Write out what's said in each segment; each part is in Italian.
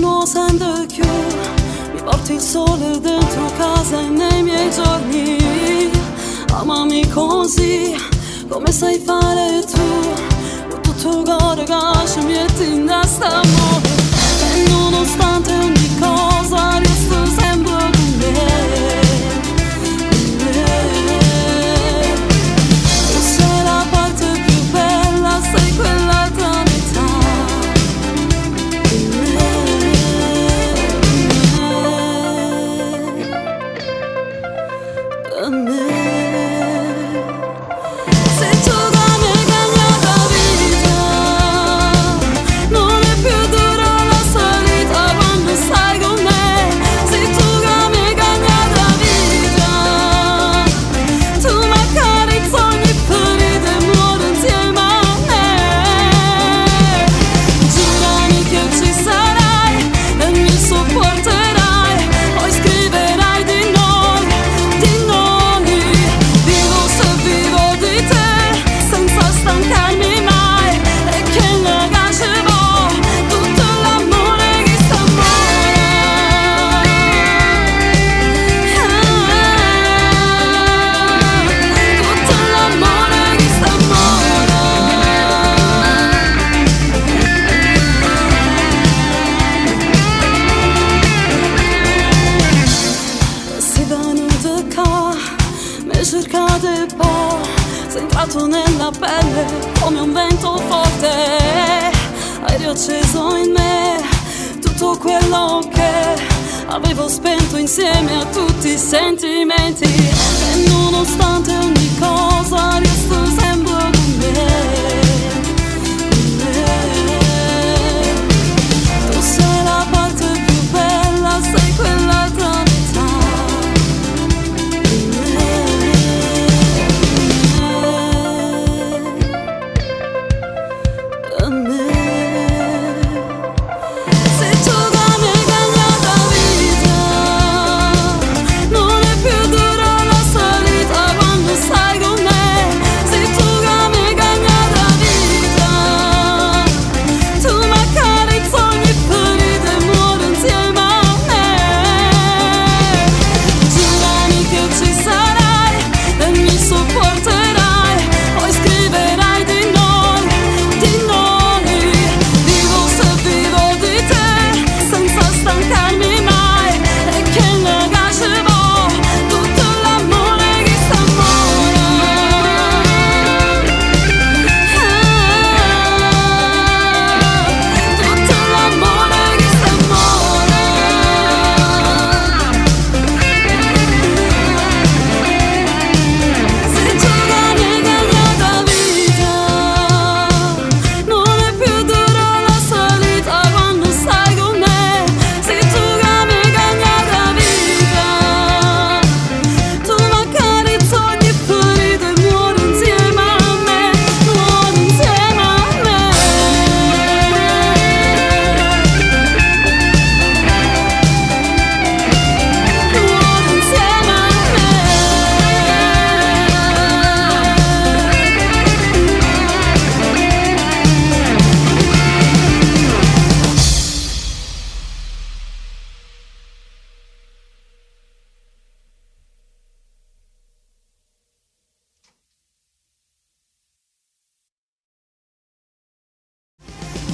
giorno sento più, mi porti il sole dentro casa e nei miei giorni. Amami così, come sai fare tu, con tutto il cuore che ci metti in testa amore. E nonostante ogni cosa resto sempre con me. Tu sei la parte più bella, sei quella eternità. Per me. Cercate poi, sei entrato nella pelle come un vento forte. Hai riacceso in me tutto quello che avevo spento insieme a tutti i sentimenti. E nonostante ogni cosa resto sempre con me. Tu sei la parte più bella, sei quella eternità.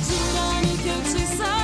Giurami che ci sarà.